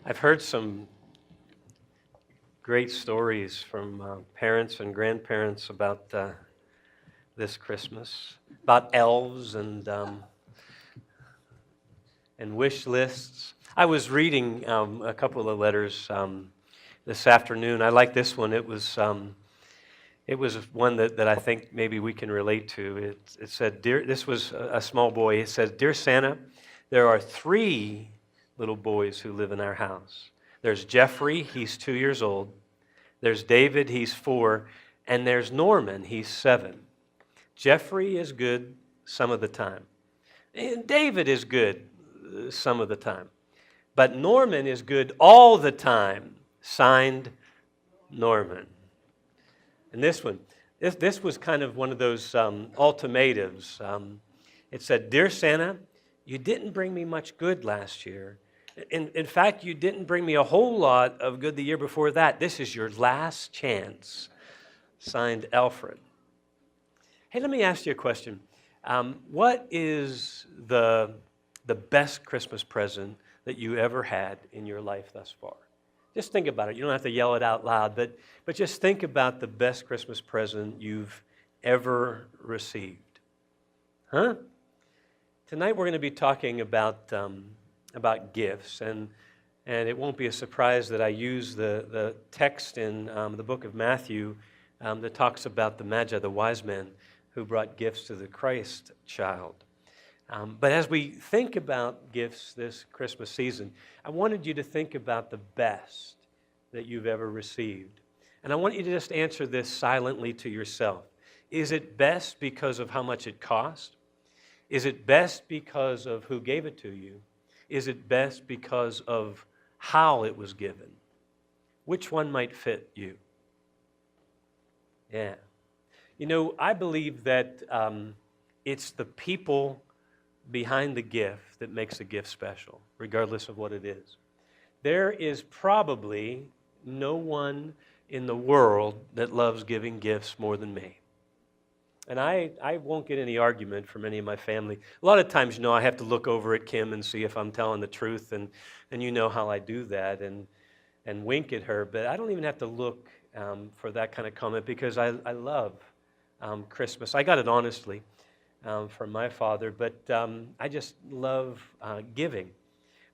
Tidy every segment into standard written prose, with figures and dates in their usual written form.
I've heard some great stories from parents and grandparents about this Christmas, about elves and wish lists. I was reading a couple of letters this afternoon. I like this one. It was one that I think maybe we can relate to. It said, "Dear," this was a small boy. It says, "Dear Santa, there are 3 little boys who live in our house. There's Jeffrey, he's 2 years old. There's David, he's 4. And there's Norman, he's 7. Jeffrey is good some of the time. And David is good some of the time. But Norman is good all the time. Signed, Norman." And this one, this was kind of one of those ultimatums. It said, "Dear Santa, you didn't bring me much good last year. In fact, you didn't bring me a whole lot of good the year before that. This is your last chance." Signed, Alfred. Hey, let me ask you a question. What is the best Christmas present that you ever had in your life thus far? Just think about it. You don't have to yell it out loud, but just think about the best Christmas present you've ever received. Huh? Tonight we're going to be talking about gifts, and it won't be a surprise that I use the text in the book of Matthew that talks about the Magi, the wise men who brought gifts to the Christ child. But as we think about gifts this Christmas season, I wanted you to think about the best that you've ever received. And I want you to just answer this silently to yourself. Is it best because of how much it cost? Is it best because of who gave it to you? Is it best because of how it was given? Which one might fit you? Yeah. You know, I believe that it's the people behind the gift that makes a gift special, regardless of what it is. There is probably no one in the world that loves giving gifts more than me. And I won't get any argument from any of my family. A lot of times, I have to look over at Kim and see if I'm telling the truth, and you know how I do that, and wink at her. But I don't even have to look for that kind of comment because I love Christmas. I got it honestly from my father, but I just love giving.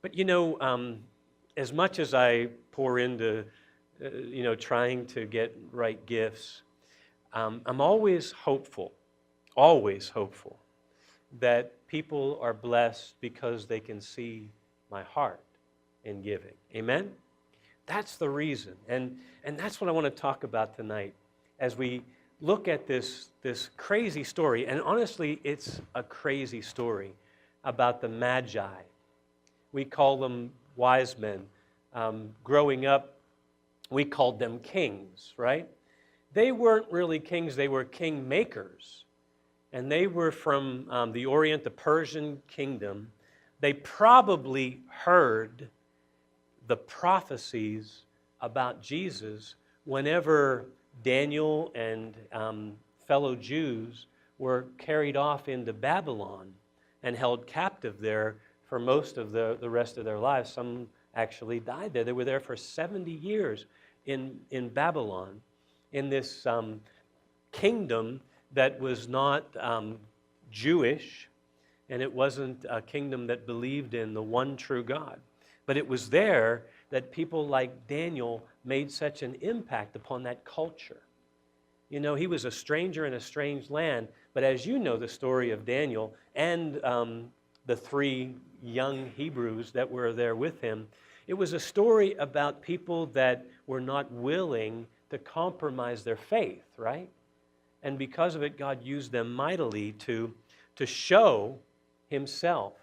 But as much as I pour into trying to get right gifts, I'm always hopeful that people are blessed because they can see my heart in giving. Amen? That's the reason. And that's what I want to talk about tonight as we look at this crazy story. And honestly, it's a crazy story about the Magi. We call them wise men. Growing up, we called them kings, right? They weren't really kings, they were king makers. And they were from the Orient, the Persian kingdom. They probably heard the prophecies about Jesus whenever Daniel and fellow Jews were carried off into Babylon and held captive there for most of the rest of their lives. Some actually died there. They were there for 70 years in Babylon, in this kingdom that was not Jewish, and it wasn't a kingdom that believed in the one true God. But it was there that people like Daniel made such an impact upon that culture. He was a stranger in a strange land, but as you know the story of Daniel and the 3 young Hebrews that were there with him, it was a story about people that were not willing to compromise their faith, right? And because of it, God used them mightily to show himself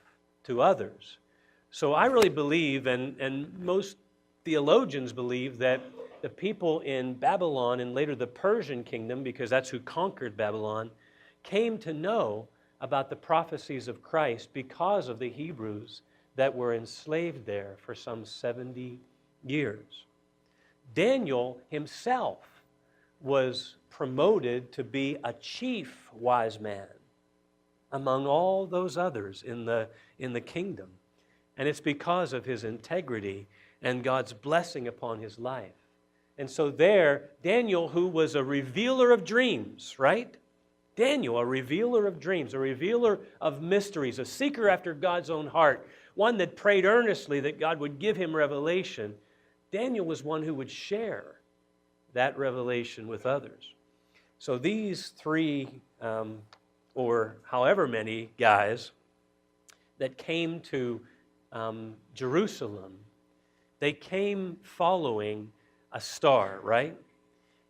to others. So I really believe, and most theologians believe, that the people in Babylon and later the Persian kingdom, because that's who conquered Babylon, came to know about the prophecies of Christ because of the Hebrews that were enslaved there for some 70 years. Daniel himself was promoted to be a chief wise man among all those others in the kingdom. And it's because of his integrity and God's blessing upon his life. And so there, Daniel, who was a revealer of dreams, right? Daniel, a revealer of dreams, a revealer of mysteries, a seeker after God's own heart, one that prayed earnestly that God would give him revelation. Daniel was one who would share that revelation with others. So these three, or however many guys that came to Jerusalem, they came following a star, right?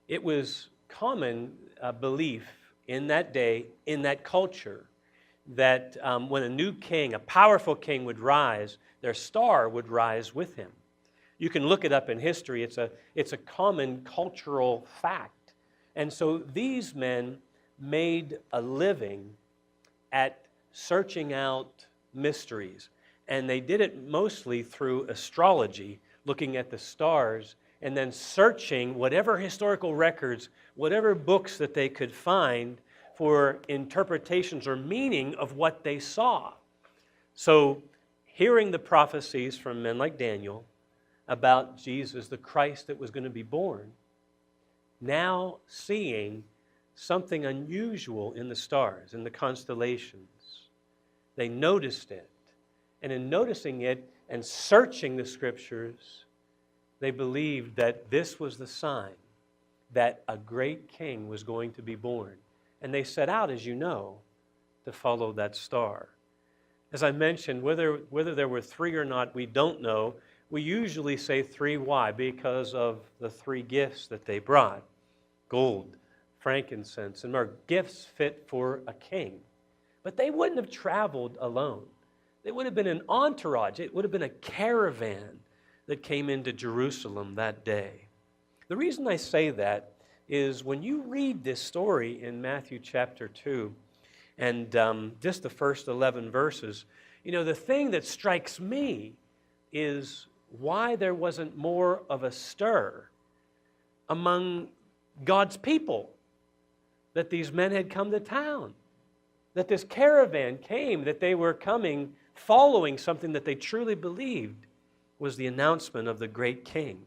It was common belief in that day, in that culture, that when a new king, a powerful king would rise, their star would rise with him. You can look it up in history. It's a common cultural fact. And so these men made a living at searching out mysteries. And they did it mostly through astrology, looking at the stars, and then searching whatever historical records, whatever books that they could find for interpretations or meaning of what they saw. So, hearing the prophecies from men like Daniel about Jesus, the Christ that was going to be born, now seeing something unusual in the stars, in the constellations, they noticed it. And in noticing it and searching the Scriptures, they believed that this was the sign that a great king was going to be born. And they set out, as you know, to follow that star. As I mentioned, whether there were three or not, we don't know. We usually say three. Why? Because of the three gifts that they brought. Gold, frankincense, and myrrh. Gifts fit for a king. But they wouldn't have traveled alone. It would have been an entourage. It would have been a caravan that came into Jerusalem that day. The reason I say that is when you read this story in Matthew chapter 2 and just the first 11 verses, you know, the thing that strikes me is why there wasn't more of a stir among God's people that these men had come to town, that this caravan came, that they were coming following something that they truly believed was the announcement of the great king.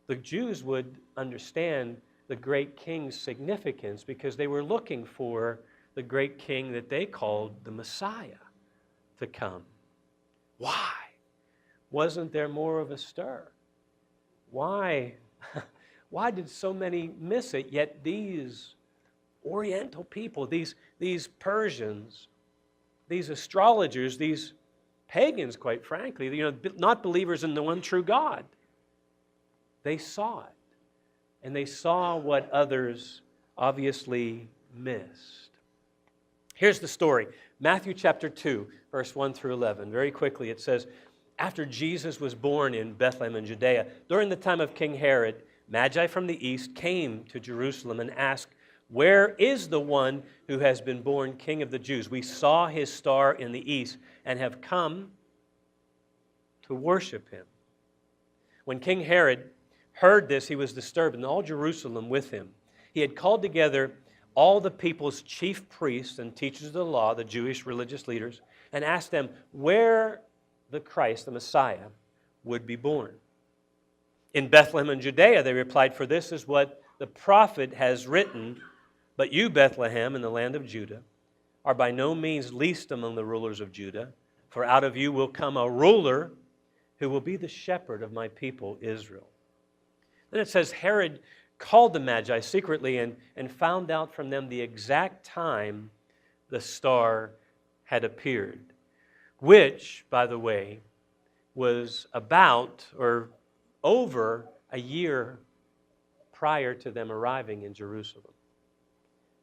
The Jews would understand the great king's significance because they were looking for the great king that they called the Messiah to come. Why? Wasn't there more of a stir? Why did so many miss it? Yet these Oriental people, these Persians, these astrologers, these pagans, quite frankly, you know, not believers in the one true God, they saw it. And they saw what others obviously missed. Here's the story. Matthew chapter 2, verse 1 through 11. Very quickly, it says, after Jesus was born in Bethlehem in Judea, during the time of King Herod, Magi from the east came to Jerusalem and asked, where is the one who has been born King of the Jews? We saw his star in the east and have come to worship him. When King Herod heard this, he was disturbed, and all Jerusalem with him. He had called together all the people's chief priests and teachers of the law, the Jewish religious leaders, and asked them where the Christ, the Messiah, would be born. In Bethlehem in Judea, they replied, for this is what the prophet has written, but you, Bethlehem, in the land of Judah, are by no means least among the rulers of Judah, for out of you will come a ruler who will be the shepherd of my people Israel. Then it says, Herod called the Magi secretly and found out from them the exact time the star had appeared, which, by the way, was about or over a year prior to them arriving in Jerusalem.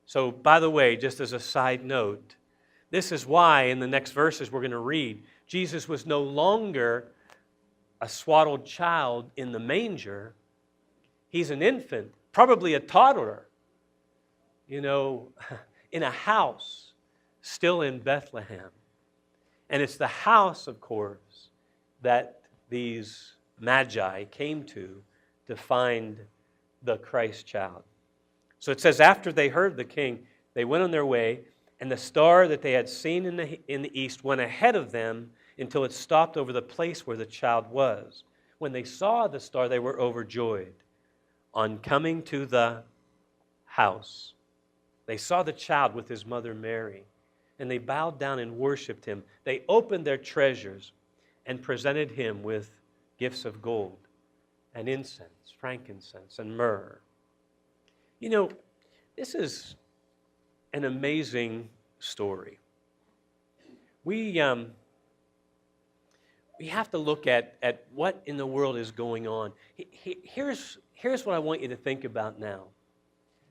So, by the way, just as a side note, this is why in the next verses we're going to read, Jesus was no longer a swaddled child in the manger. He's an infant, probably a toddler, you know, in a house, still in Bethlehem. And it's the house, of course, that these Magi came to find the Christ child. So it says, after they heard the king, they went on their way, and the star that they had seen in the east went ahead of them until it stopped over the place where the child was. When they saw the star, they were overjoyed. On coming to the house, they saw the child with his mother Mary, and they bowed down and worshiped him. They opened their treasures and presented him with gifts of gold and incense, frankincense, and myrrh. You know, this is an amazing story. We have to look at what in the world is going on. Here's what I want you to think about now.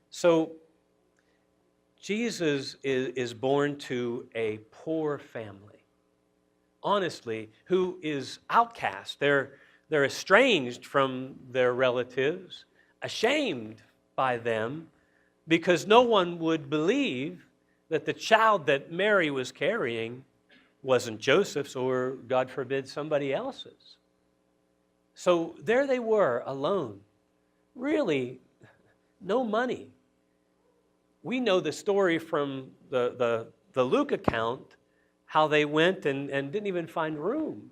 So, Jesus is born to a poor family, honestly, who is outcast. They're estranged from their relatives, ashamed by them, because no one would believe that the child that Mary was carrying wasn't Joseph's or, God forbid, somebody else's. So there they were, alone. Really, no money. We know the story from the Luke account, how they went and didn't even find room.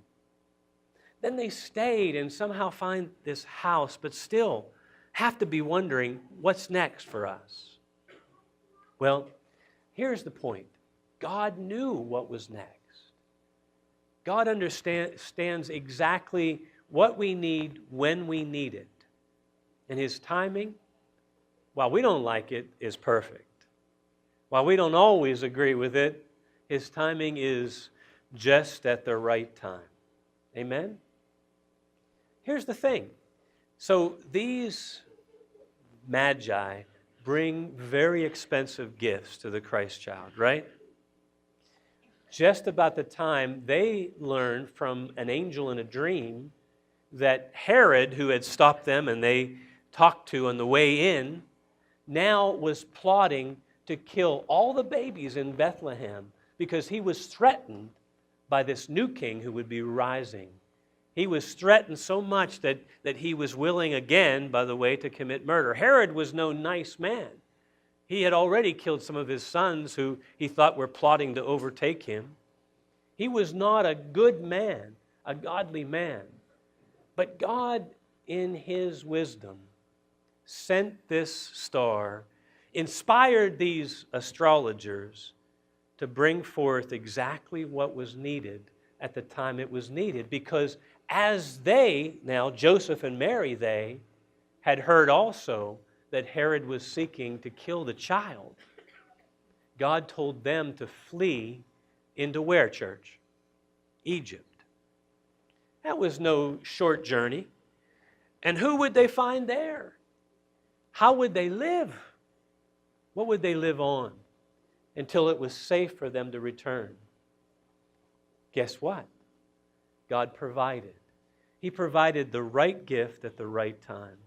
Then they stayed and somehow find this house, but still have to be wondering, what's next for us? Well, here's the point. God knew what was next. God understands exactly what we need when we need it. And His timing, while we don't like it, is perfect. While we don't always agree with it, His timing is just at the right time. Amen? Here's the thing. So these Magi bring very expensive gifts to the Christ child, right? Just about the time they learned from an angel in a dream that Herod, who had stopped them and they talked to on the way in, now was plotting to kill all the babies in Bethlehem because he was threatened by this new king who would be rising. He was threatened so much that he was willing again, by the way, to commit murder. Herod was no nice man. He had already killed some of his sons who he thought were plotting to overtake him. He was not a good man, a godly man. But God, in His wisdom, sent this star, inspired these astrologers to bring forth exactly what was needed at the time it was needed, because as they, now Joseph and Mary, they had heard also that Herod was seeking to kill the child, God told them to flee into where, church? Egypt. That was no short journey. And who would they find there? How would they live? What would they live on until it was safe for them to return? Guess what? God provided. He provided the right gift at the right time.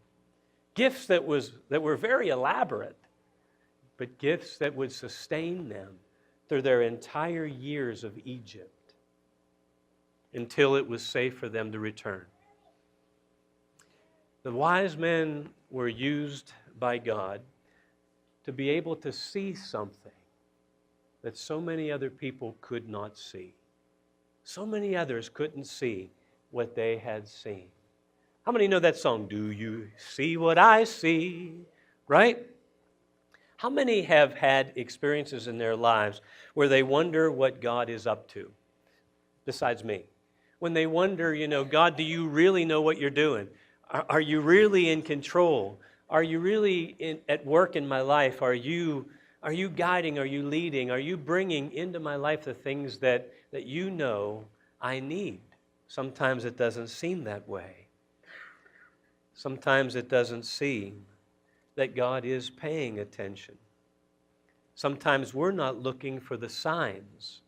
Gifts that were very elaborate, but gifts that would sustain them through their entire years of Egypt until it was safe for them to return. The wise men were used by God to be able to see something that so many other people could not see. So many others couldn't see what they had seen. How many know that song, "Do You See What I See?" Right? How many have had experiences in their lives where they wonder what God is up to, besides me? When they wonder, God, do you really know what you're doing? Are you really in control? Are you really at work in my life? Are you guiding? Are you leading? Are you bringing into my life the things that you know I need? Sometimes it doesn't seem that way. Sometimes it doesn't seem that God is paying attention. Sometimes we're not looking for the signs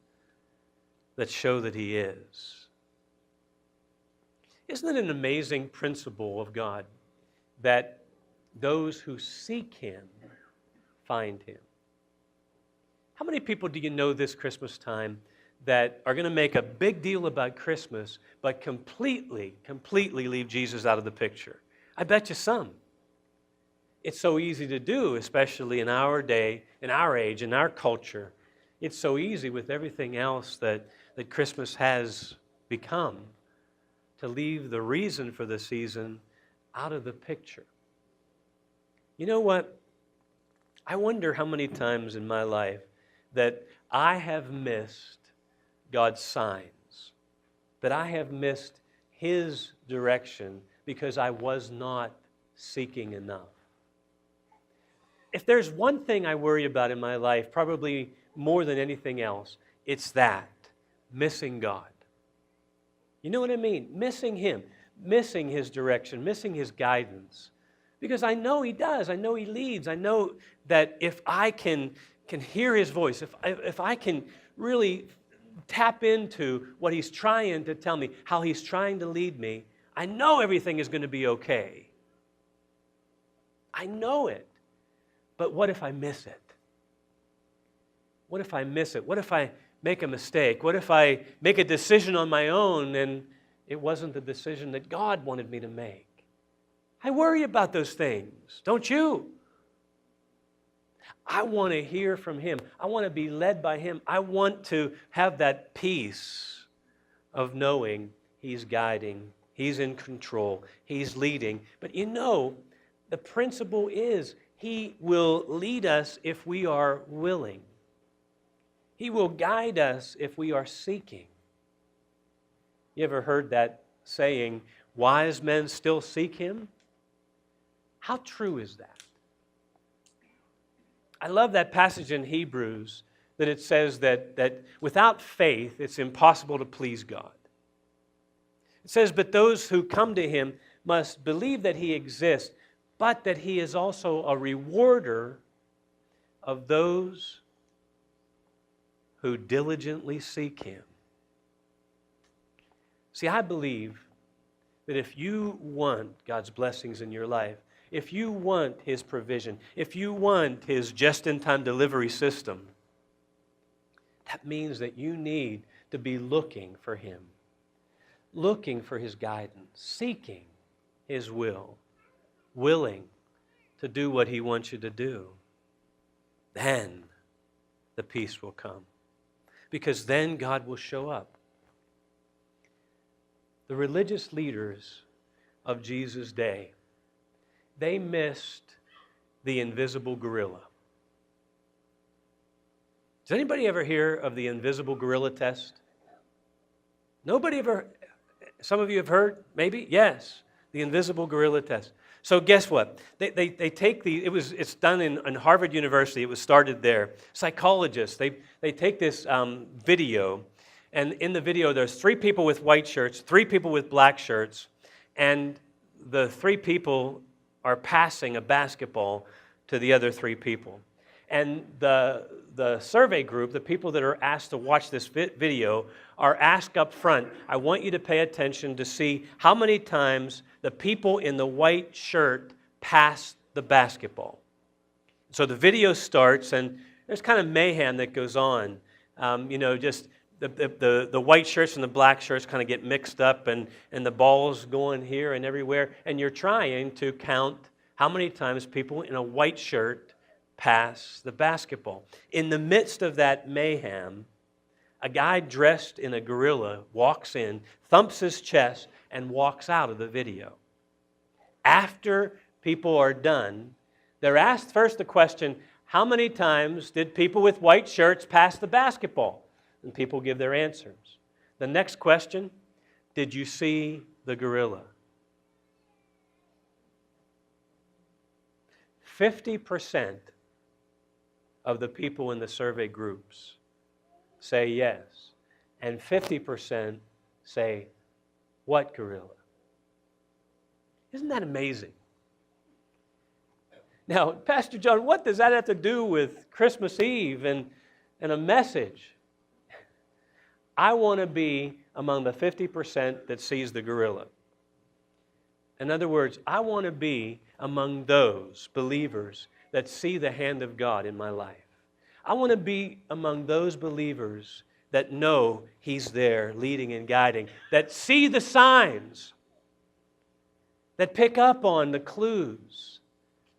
that show that He is. Isn't it an amazing principle of God that those who seek Him find Him? How many people do you know this Christmas time that are going to make a big deal about Christmas, but completely leave Jesus out of the picture? I bet you some. It's so easy to do, especially in our day, in our age, in our culture. It's so easy with everything else that Christmas has become to leave the reason for the season out of the picture. You know what? I wonder how many times in my life that I have missed God's signs, that I have missed His direction because I was not seeking enough. If there's one thing I worry about in my life, probably more than anything else, it's that, missing God. You know what I mean? Missing Him, missing His direction, missing His guidance. Because I know He does. I know He leads. I know that if I can hear His voice, if I can really tap into what He's trying to tell me, how He's trying to lead me, I know everything is going to be okay. I know it. But what if I miss it? What if I miss it? What if I make a mistake? What if I make a decision on my own and it wasn't the decision that God wanted me to make? I worry about those things, don't you? I want to hear from Him. I want to be led by Him. I want to have that peace of knowing He's guiding, He's in control, He's leading. But you know, the principle is He will lead us if we are willing. He will guide us if we are seeking. You ever heard that saying, wise men still seek Him? How true is that? I love that passage in Hebrews that it says that without faith it's impossible to please God. It says, but those who come to Him must believe that He exists, but that He is also a rewarder of those who diligently seek Him. See, I believe that if you want God's blessings in your life, if you want His provision, if you want His just-in-time delivery system, that means that you need to be looking for Him, looking for His guidance, seeking His will, willing to do what He wants you to do. Then the peace will come, because then God will show up. The religious leaders of Jesus' day, they missed the invisible gorilla. Does anybody ever hear of the invisible gorilla test? Nobody ever? Some of you have heard, maybe? Yes, the invisible gorilla test. So guess what? They take it's done in Harvard University. It was started there. Psychologists, they take this video, and in the video there's 3 people with white shirts, 3 people with black shirts, and the 3 people are passing a basketball to the other 3 people. And the survey group, the people that are asked to watch this video, are asked up front, I want you to pay attention to see how many times the people in the white shirt pass the basketball. So the video starts, and there's kind of mayhem that goes on. Just the white shirts and the black shirts kind of get mixed up, and the ball's going here and everywhere, and you're trying to count how many times people in a white shirt pass the basketball. In the midst of that mayhem, a guy dressed in a gorilla walks in, thumps his chest, and walks out of the video. After people are done, they're asked first the question, how many times did people with white shirts pass the basketball? And people give their answers. The next question, did you see the gorilla? 50% of the people in the survey groups say yes, and 50% say, what gorilla? Isn't that amazing? Now, Pastor John, what does that have to do with Christmas Eve and a message? I want to be among the 50% that sees the gorilla. In other words, I want to be among those believers that see the hand of God in my life. I want to be among those believers that know He's there leading and guiding, that see the signs, that pick up on the clues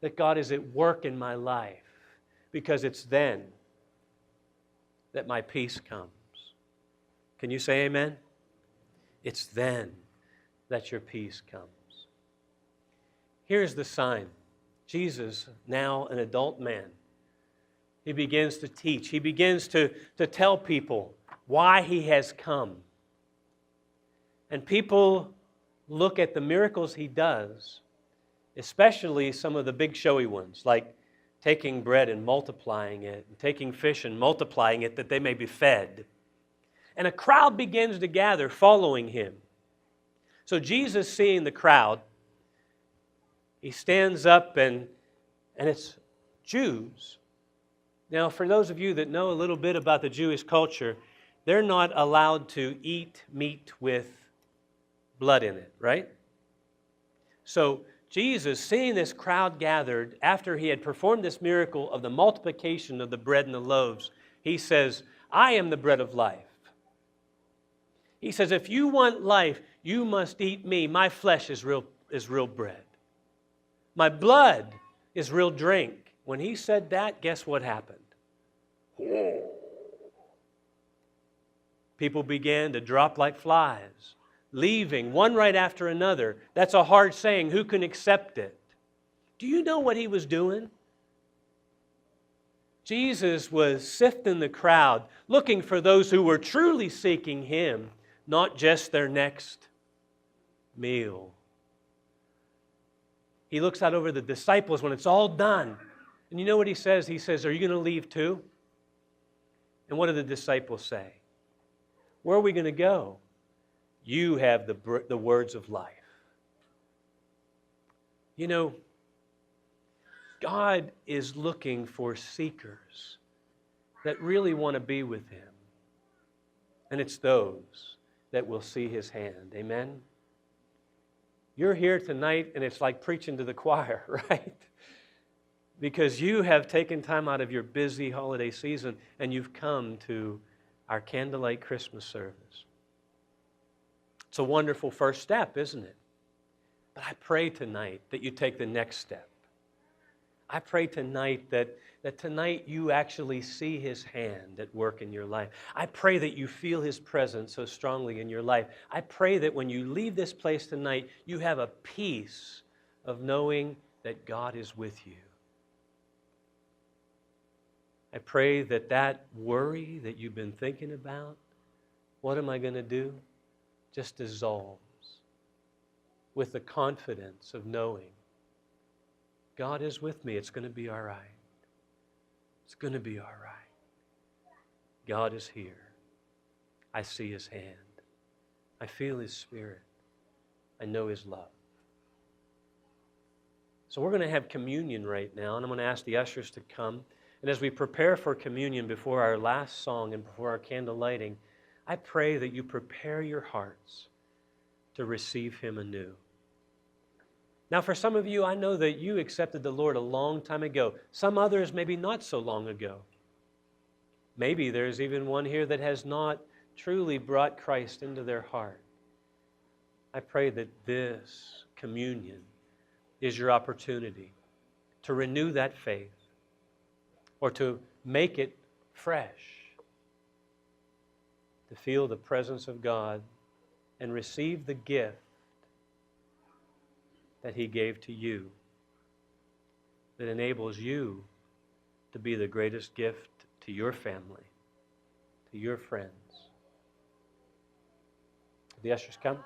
that God is at work in my life, because it's then that my peace comes. Can you say amen? It's then that your peace comes. Here's the sign. Jesus, now an adult man, he begins to teach. He begins to tell people why he has come. And people look at the miracles he does, especially some of the big showy ones, like taking bread and multiplying it, and taking fish and multiplying it that they may be fed. And a crowd begins to gather following him. So Jesus, seeing the crowd, he stands up and it's Jews. Now, for those of you that know a little bit about the Jewish culture, they're not allowed to eat meat with blood in it, right? So Jesus, seeing this crowd gathered after he had performed this miracle of the multiplication of the bread and the loaves, he says, I am the bread of life. He says, if you want life, you must eat me. My flesh is real bread. My blood is real drink. When he said that, guess what happened? People began to drop like flies, leaving one right after another. That's a hard saying. Who can accept it? Do you know what he was doing? Jesus was sifting the crowd, looking for those who were truly seeking him, not just their next meal. He looks out over the disciples when it's all done. And you know what he says? He says, are you going to leave too? And what do the disciples say? Where are we going to go? You have the words of life. You know, God is looking for seekers that really want to be with him. And it's those that will see his hand. Amen? You're here tonight and it's like preaching to the choir, right? Because you have taken time out of your busy holiday season and you've come to our candlelight Christmas service. It's a wonderful first step, isn't it? But I pray tonight that you take the next step. I pray tonight that tonight you actually see his hand at work in your life. I pray that you feel his presence so strongly in your life. I pray that when you leave this place tonight, you have a peace of knowing that God is with you. I pray that that worry that you've been thinking about, what am I going to do, just dissolves with the confidence of knowing God is with me. It's going to be all right. It's going to be all right. God is here. I see his hand. I feel his spirit. I know his love. So we're going to have communion right now, and I'm going to ask the ushers to come. And as we prepare for communion before our last song and before our candle lighting, I pray that you prepare your hearts to receive him anew. Now, for some of you, I know that you accepted the Lord a long time ago. Some others, maybe not so long ago. Maybe there's even one here that has not truly brought Christ into their heart. I pray that this communion is your opportunity to renew that faith or to make it fresh, to feel the presence of God and receive the gift that he gave to you that enables you to be the greatest gift to your family, to your friends. The ushers come.